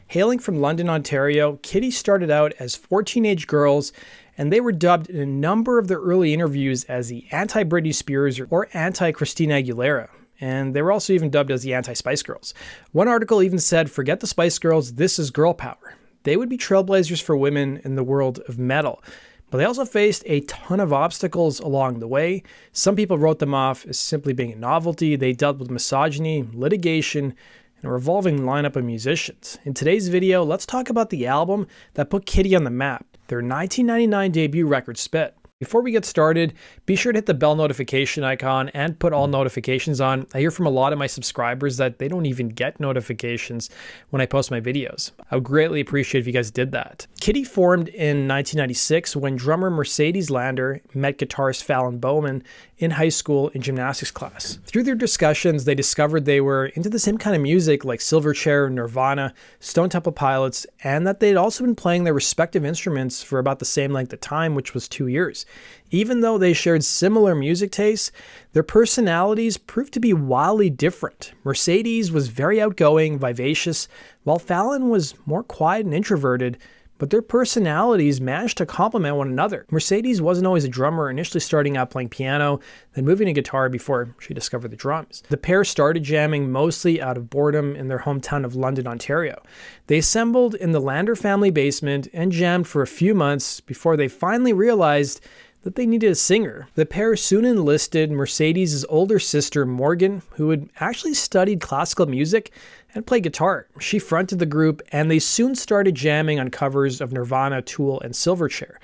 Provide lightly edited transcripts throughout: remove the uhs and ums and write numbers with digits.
Hailing from London, Ontario, Kittie started out as 4 teenage girls, and they were dubbed in a number of their early interviews as the anti-Britney Spears or anti-Christina Aguilera. And they were also even dubbed as the anti-Spice Girls. One article even said, "Forget the Spice Girls, this is girl power." They would be trailblazers for women in the world of metal. But they also faced a ton of obstacles along the way. Some people wrote them off as simply being a novelty. They dealt with misogyny, litigation, and a revolving lineup of musicians. In today's video, let's talk about the album that put Kittie on the map, their 1999 debut record, Spit. Before we get started, be sure to hit the bell notification icon and put all notifications on. I hear from a lot of my subscribers that they don't even get notifications when I post my videos. I would greatly appreciate if you guys did that. Kittie formed in 1996 when drummer Mercedes Lander met guitarist Fallon Bowman in high school in gymnastics class. Through their discussions, they discovered they were into the same kind of music like Silverchair, Nirvana, Stone Temple Pilots, and that they'd also been playing their respective instruments for about the same length of time, which was 2 years. Even though they shared similar music tastes, their personalities proved to be wildly different. Mercedes was very outgoing, vivacious, while Fallon was more quiet and introverted, but their personalities managed to complement one another. Mercedes wasn't always a drummer, initially starting out playing piano, then moving to guitar before she discovered the drums. The pair started jamming mostly out of boredom in their hometown of London, Ontario. They assembled in the Lander family basement and jammed for a few months before they finally realized that they needed a singer. The pair soon enlisted Mercedes' older sister, Morgan, who had actually studied classical music and played guitar. She fronted the group, and they soon started jamming on covers of Nirvana, Tool, and Silverchair.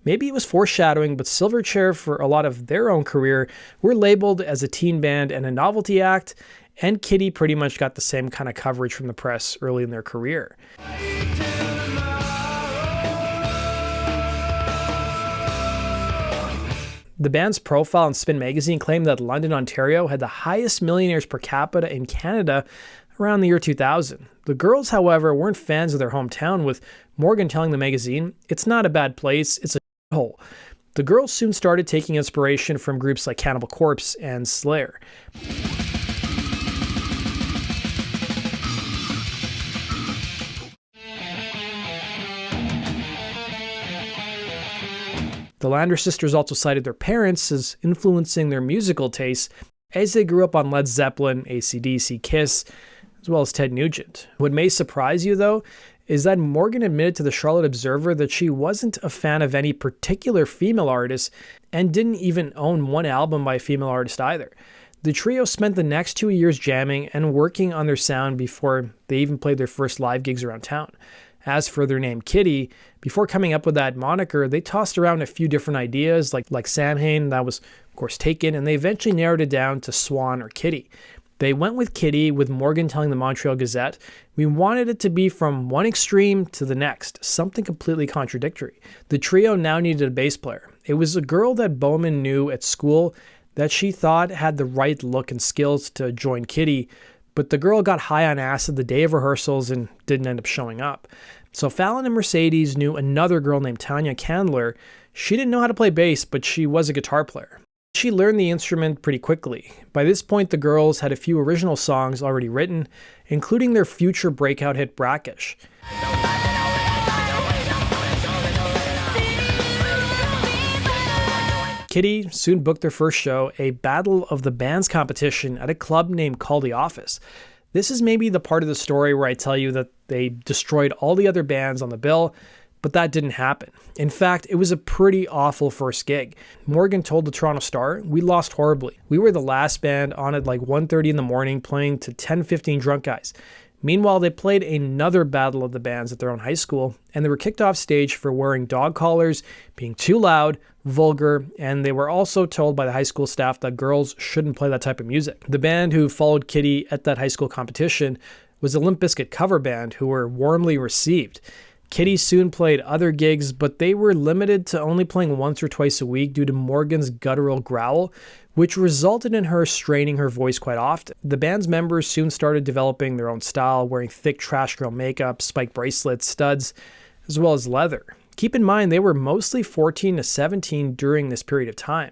Maybe it was foreshadowing, but Silverchair, for a lot of their own career, were labeled as a teen band and a novelty act, and Kittie pretty much got the same kind of coverage from the press early in their career. The band's profile in Spin magazine claimed that London, Ontario had the highest millionaires per capita in Canada around the year 2000. The girls, however, weren't fans of their hometown, with Morgan telling the magazine, "It's not a bad place, it's a hole." The girls soon started taking inspiration from groups like Cannibal Corpse and Slayer. The Lander sisters also cited their parents as influencing their musical tastes, as they grew up on Led Zeppelin, AC/DC, Kiss, as well as Ted Nugent. What may surprise you, though, is that Morgan admitted to the Charlotte Observer that she wasn't a fan of any particular female artist and didn't even own one album by a female artist either. The trio spent the next 2 years jamming and working on their sound before they even played their first live gigs around town. As for their name Kittie, before coming up with that moniker, they tossed around a few different ideas like Samhain, that was of course taken, and they eventually narrowed it down to Swan or Kittie. They went with Kittie, with Morgan telling the Montreal Gazette, "We wanted it to be from one extreme to the next, something completely contradictory." The trio now needed a bass player. It was a girl that Bowman knew at school that she thought had the right look and skills to join Kittie, but the girl got high on acid the day of rehearsals and didn't end up showing up. So Fallon and Mercedes knew another girl named Tanya Candler. She didn't know how to play bass, but she was a guitar player. She learned the instrument pretty quickly. By this point, the girls had a few original songs already written, including their future breakout hit Brackish. Kittie soon booked their first show, a Battle of the Bands competition at a club named called The Office. This is maybe the part of the story where I tell you that they destroyed all the other bands on the bill, but that didn't happen. In fact, it was a pretty awful first gig. Morgan told the Toronto Star, "We lost horribly. We were the last band on at like 1:30 in the morning playing to 10-15 drunk guys." Meanwhile, they played another Battle of the Bands at their own high school, and they were kicked off stage for wearing dog collars, being too loud, vulgar, and they were also told by the high school staff that girls shouldn't play that type of music. The band who followed Kittie at that high school competition was a Limp Bizkit cover band who were warmly received. Kittie soon played other gigs, but they were limited to only playing once or twice a week due to Morgan's guttural growl, which resulted in her straining her voice quite often. The band's members soon started developing their own style, wearing thick trash girl makeup, spiked bracelets, studs, as well as leather. Keep in mind, they were mostly 14 to 17 during this period of time.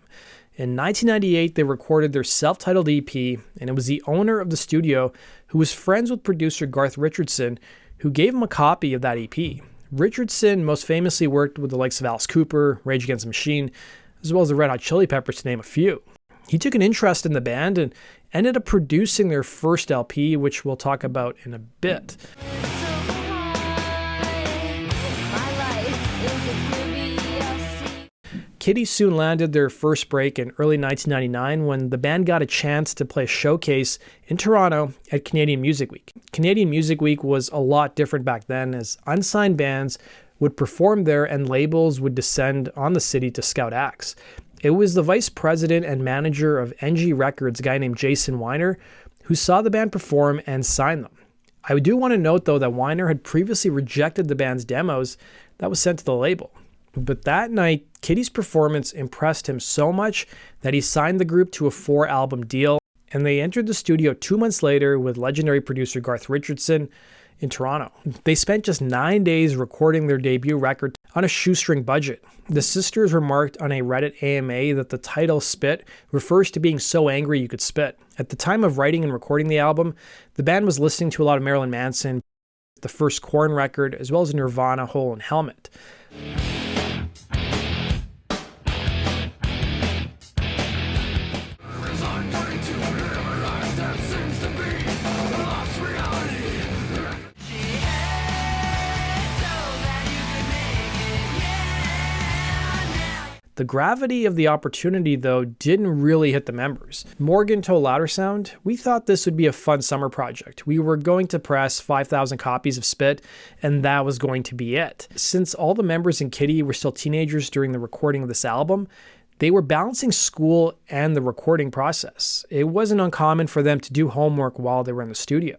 In 1998, they recorded their self-titled EP, and it was the owner of the studio who was friends with producer Garth Richardson who gave him a copy of that EP. Richardson most famously worked with the likes of Alice Cooper, Rage Against the Machine, as well as the Red Hot Chili Peppers, to name a few. He took an interest in the band and ended up producing their first LP, which we'll talk about in a bit. Kittie soon landed their first break in early 1999 when the band got a chance to play a showcase in Toronto at Canadian Music Week. Canadian Music Week was a lot different back then, as unsigned bands would perform there and labels would descend on the city to scout acts. It was the vice president and manager of NG Records, a guy named Jason Wyner, who saw the band perform and signed them. I do want to note, though, that Wyner had previously rejected the band's demos that was sent to the label. But that night, Kittie's performance impressed him so much that he signed the group to a 4-album deal, and they entered the studio 2 months later with legendary producer Garth Richardson in Toronto. They spent just 9 days recording their debut record on a shoestring budget. The sisters remarked on a Reddit AMA that the title Spit refers to being so angry you could spit. At the time of writing and recording the album, the band was listening to a lot of Marilyn Manson, the first Korn record, as well as Nirvana, Hole in Helmet. The gravity of the opportunity, though, didn't really hit the members. Morgan told Louder Sound, "We thought this would be a fun summer project. We were going to press 5,000 copies of Spit, and that was going to be it." Since all the members in Kittie were still teenagers during the recording of this album, they were balancing school and the recording process. It wasn't uncommon for them to do homework while they were in the studio.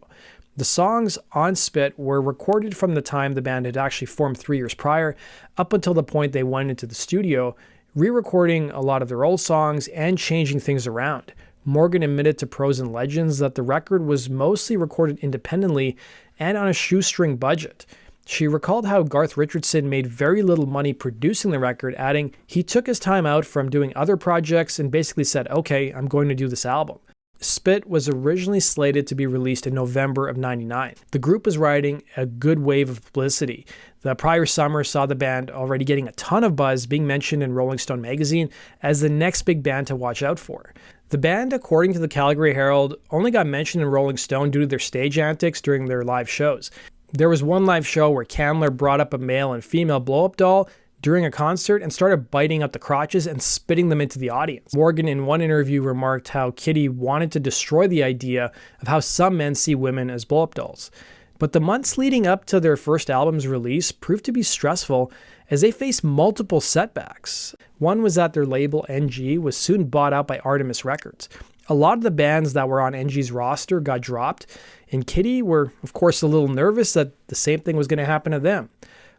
The songs on Spit were recorded from the time the band had actually formed 3 years prior, up until the point they went into the studio, re-recording a lot of their old songs and changing things around. Morgan admitted to Pros and Legends that the record was mostly recorded independently and on a shoestring budget. She recalled how Garth Richardson made very little money producing the record, adding, "He took his time out from doing other projects and basically said, okay, I'm going to do this album." Spit was originally slated to be released in November of '99. The group was riding a good wave of publicity. The prior summer saw the band already getting a ton of buzz, being mentioned in Rolling Stone magazine as the next big band to watch out for. The band, according to the Calgary Herald, only got mentioned in Rolling Stone due to their stage antics during their live shows. There was one live show where Candler brought up a male and female blow-up doll during a concert and started biting out the crotches and spitting them into the audience. Morgan, in one interview, remarked how Kittie wanted to destroy the idea of how some men see women as blow-up dolls. But the months leading up to their first album's release proved to be stressful as they faced multiple setbacks. One was that their label, NG, was soon bought out by Artemis Records. A lot of the bands that were on NG's roster got dropped, and Kittie were, of course, a little nervous that the same thing was going to happen to them.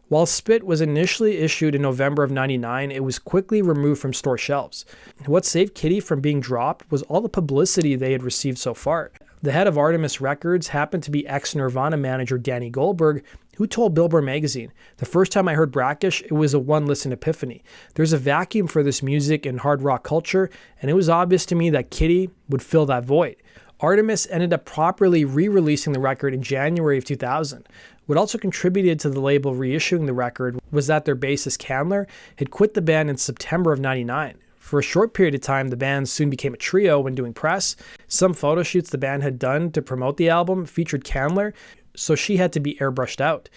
While Spit was initially issued in November of '99, it was quickly removed from store shelves. What saved Kittie from being dropped was all the publicity they had received so far. The head of Artemis Records happened to be ex-Nirvana manager Danny Goldberg, who told Billboard magazine, "The first time I heard Brackish, it was a one-listen epiphany. There's a vacuum for this music and hard rock culture, and it was obvious to me that Kittie would fill that void." Artemis ended up properly re-releasing the record in January of 2000. What also contributed to the label reissuing the record was that their bassist Candler had quit the band in September of '99. For a short period of time, the band soon became a trio when doing press. Some photo shoots the band had done to promote the album featured Candler, so she had to be airbrushed out.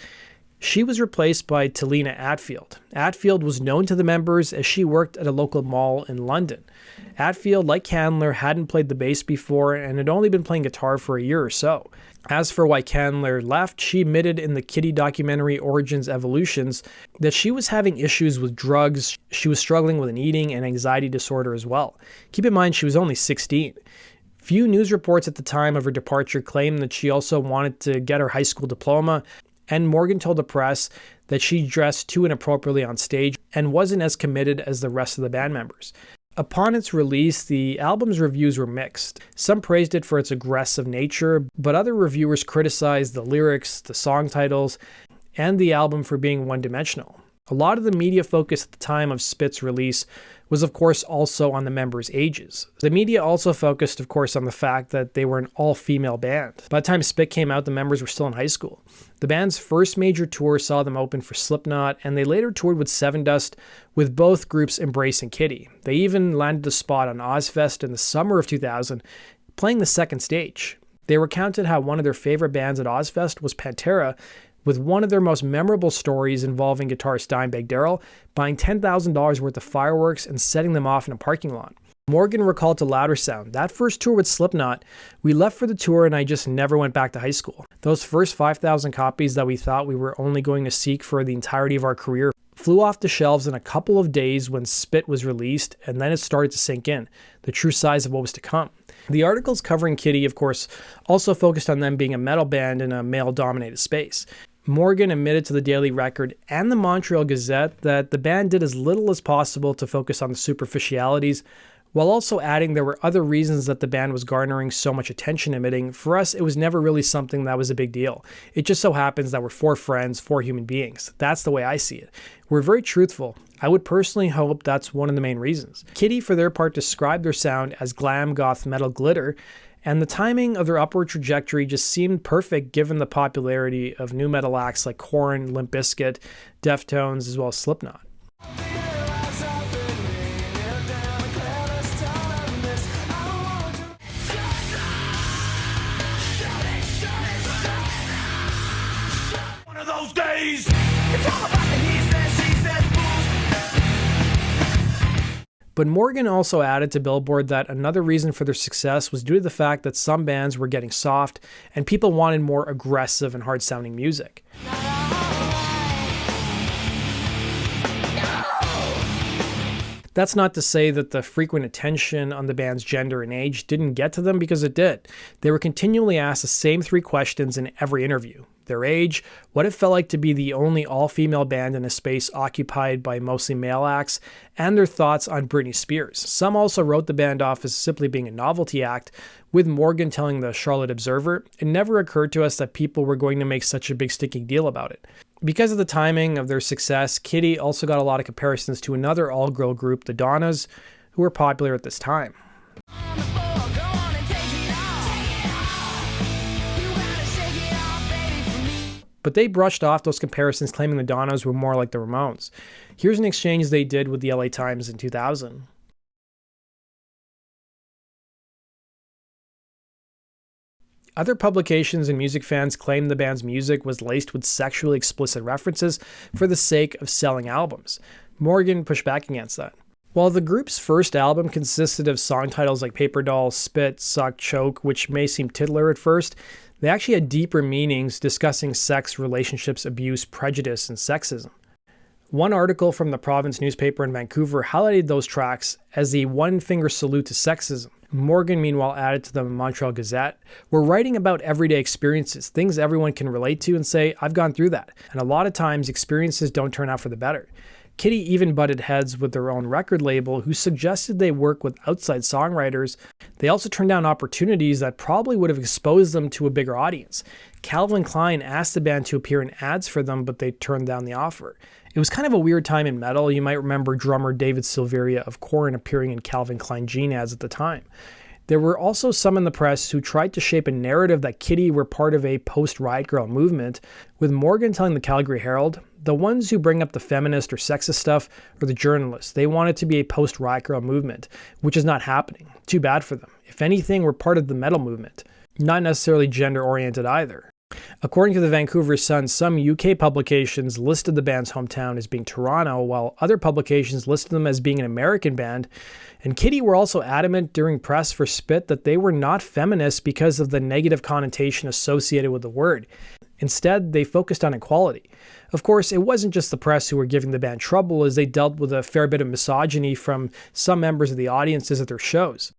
She was replaced by Talina Atfield. Atfield was known to the members as she worked at a local mall in London. Atfield, like Candler, hadn't played the bass before and had only been playing guitar for a year or so. As for why Candler left, she admitted in the Kittie documentary Origins Evolutions that she was having issues with drugs. She was struggling with an eating and anxiety disorder as well. Keep in mind, she was only 16. Few news reports at the time of her departure claimed that she also wanted to get her high school diploma, and Morgan told the press that she dressed too inappropriately on stage and wasn't as committed as the rest of the band members. Upon its release, the album's reviews were mixed. Some praised it for its aggressive nature, but other reviewers criticized the lyrics, the song titles, and the album for being one-dimensional. A lot of the media focus at the time of Spit's release was of course also on the members' ages. The media also focused of course on the fact that they were an all-female band. By the time Spit came out, the members were still in high school. The band's first major tour saw them open for Slipknot, and they later toured with Sevendust, with both groups embracing Kittie. They even landed a spot on Ozzfest in the summer of 2000, playing the second stage. They recounted how one of their favorite bands at Ozzfest was Pantera, with one of their most memorable stories involving guitarist Dimebag Darrell buying $10,000 worth of fireworks and setting them off in a parking lot. Morgan recalled to Louder Sound, "That first tour with Slipknot, we left for the tour and I just never went back to high school. Those first 5,000 copies that we thought we were only going to seek for the entirety of our career flew off the shelves in a couple of days when Spit was released, and then it started to sink in, the true size of what was to come." The articles covering Kittie, of course, also focused on them being a metal band in a male-dominated space. Morgan admitted to the Daily Record and the Montreal Gazette that the band did as little as possible to focus on the superficialities, while also adding there were other reasons that the band was garnering so much attention, admitting, "For us, it was never really something that was a big deal. It just so happens that we're four friends, four human beings. That's the way I see it. We're very truthful. I would personally hope that's one of the main reasons." Kittie, for their part, described their sound as glam goth metal glitter, and the timing of their upward trajectory just seemed perfect given the popularity of nu metal acts like Korn, Limp Bizkit, Deftones, as well as Slipknot. But Morgan also added to Billboard that another reason for their success was due to the fact that some bands were getting soft and people wanted more aggressive and hard-sounding music. That's not to say that the frequent attention on the band's gender and age didn't get to them, because it did. They were continually asked the same three questions in every interview: their age, what it felt like to be the only all-female band in a space occupied by mostly male acts, and their thoughts on Britney Spears. Some also wrote the band off as simply being a novelty act, with Morgan telling the Charlotte Observer, "It never occurred to us that people were going to make such a big sticking deal about it." Because of the timing of their success, Kittie also got a lot of comparisons to another all-girl group, the Donnas, who were popular at this time. But they brushed off those comparisons, claiming the Donnas were more like the Ramones. Here's an exchange they did with the LA Times in 2000. Other publications and music fans claimed the band's music was laced with sexually explicit references for the sake of selling albums. Morgan pushed back against that. While the group's first album consisted of song titles like Paper Doll, Spit, Suck, Choke, which may seem titular at first, they actually had deeper meanings discussing sex, relationships, abuse, prejudice, and sexism. One article from the Province newspaper in Vancouver highlighted those tracks as the one-finger salute to sexism. Morgan, meanwhile, added to the Montreal Gazette, "We're writing about everyday experiences, things everyone can relate to and say, I've gone through that. And a lot of times experiences don't turn out for the better." Kittie even butted heads with their own record label, who suggested they work with outside songwriters. They also turned down opportunities that probably would have exposed them to a bigger audience. Calvin Klein asked the band to appear in ads for them, but they turned down the offer. It was kind of a weird time in metal. You might remember drummer David Silveria of Korn appearing in Calvin Klein jean ads at the time. There were also some in the press who tried to shape a narrative that Kittie were part of a post-Riot Girl movement, with Morgan telling the Calgary Herald, "The ones who bring up the feminist or sexist stuff are the journalists. They want it to be a post-Riot Girl movement, which is not happening. Too bad for them. If anything, we're part of the metal movement. Not necessarily gender-oriented either." According to the Vancouver Sun, some UK publications listed the band's hometown as being Toronto, while other publications listed them as being an American band. And Kittie were also adamant during press for Spit that they were not feminists because of the negative connotation associated with the word. Instead, they focused on equality. Of course, it wasn't just the press who were giving the band trouble, as they dealt with a fair bit of misogyny from some members of the audiences at their shows.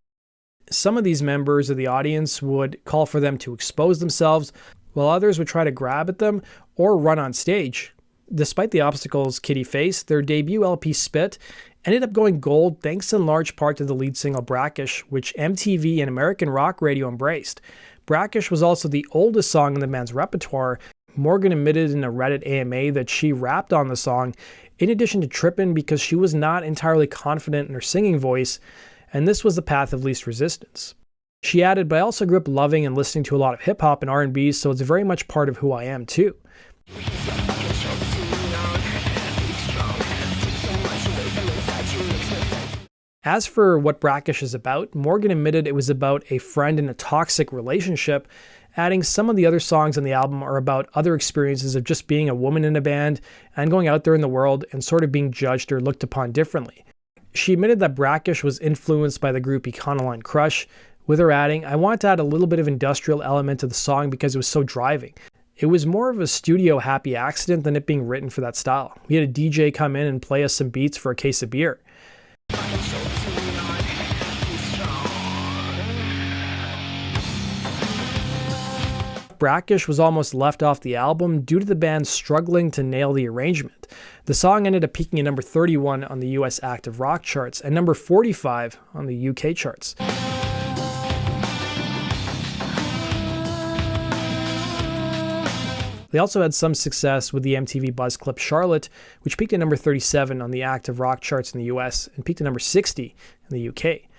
Some of these members of the audience would call for them to expose themselves, while others would try to grab at them or run on stage. Despite the obstacles Kittie faced, their debut LP Spit ended up going gold thanks in large part to the lead single Brackish, which MTV and American rock radio embraced. Brackish was also the oldest song in the band's repertoire, Morgan admitted in a Reddit AMA that she rapped on the song in addition to tripping because she was not entirely confident in her singing voice, and this was the path of least resistance. She added, "But I also grew up loving and listening to a lot of hip-hop and R&B, so it's very much part of who I am too." As for what Brackish is about, Morgan admitted it was about a friend in a toxic relationship, adding some of the other songs on the album are about other experiences of just being a woman in a band and going out there in the world and sort of being judged or looked upon differently. She admitted that Brackish was influenced by the group Econoline Crush, with her adding, "I wanted to add a little bit of industrial element to the song because it was so driving. It was more of a studio happy accident than it being written for that style. We had a DJ come in and play us some beats for a case of beer." Brackish was almost left off the album due to the band struggling to nail the arrangement. The song ended up peaking at number 31 on the US active rock charts and number 45 on the UK charts. They also had some success with the MTV Buzz clip Charlotte, which peaked at number 37 on the active rock charts in the US and peaked at number 60 in the UK.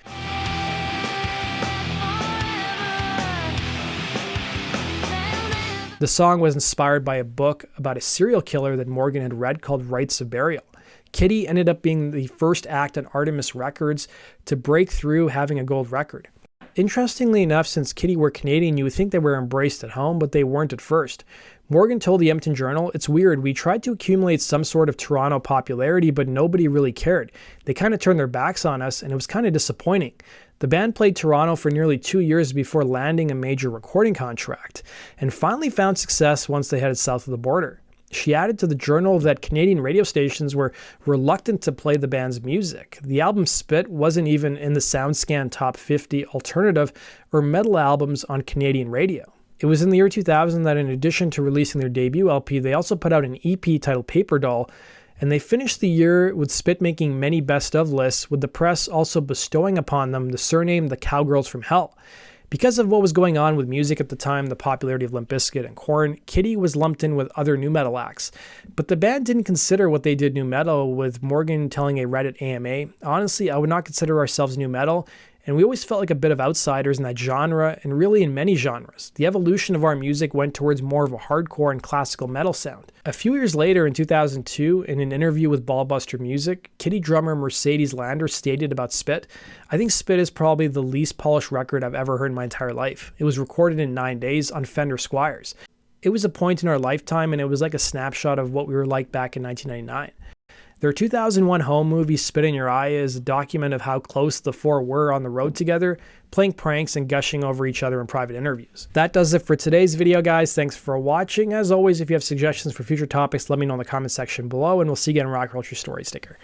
The song was inspired by a book about a serial killer that Morgan had read called Rites of Burial. Kittie ended up being the first act on Artemis Records to break through having a gold record. Interestingly enough, since Kittie were Canadian, you would think they were embraced at home, but they weren't at first. Morgan told the Edmonton Journal, "It's weird, we tried to accumulate some sort of Toronto popularity, but nobody really cared. They kind of turned their backs on us, and it was kind of disappointing." The band played Toronto for nearly 2 years before landing a major recording contract, and finally found success once they headed south of the border. She added to the Journal that Canadian radio stations were reluctant to play the band's music. The album Spit wasn't even in the SoundScan Top 50 alternative or metal albums on Canadian radio. It was in the year 2000 that in addition to releasing their debut LP, they also put out an EP titled Paper Doll, and they finished the year with Spit making many best of lists, with the press also bestowing upon them the surname the Cowgirls from Hell. Because of what was going on with music at the time, the popularity of Limp Bizkit and Korn, Kittie was lumped in with other nu metal acts. But the band didn't consider what they did nu metal, with Morgan telling a Reddit AMA, "Honestly, I would not consider ourselves nu metal, and we always felt like a bit of outsiders in that genre, and really in many genres. The evolution of our music went towards more of a hardcore and classical metal sound." A few years later, in 2002, in an interview with Ballbuster Music, Kittie drummer Mercedes Lander stated about Spit, "I think Spit is probably the least polished record I've ever heard in my entire life. It was recorded in 9 days on Fender Squiers. It was a point in our lifetime, and it was like a snapshot of what we were like back in 1999. Their 2001 home movie, Spit in Your Eye, is a document of how close the four were on the road together, playing pranks and gushing over each other in private interviews. That does it for today's video, guys. Thanks for watching. As always, if you have suggestions for future topics, let me know in the comment section below, and we'll see you again in Rock Culture Stories. Take care.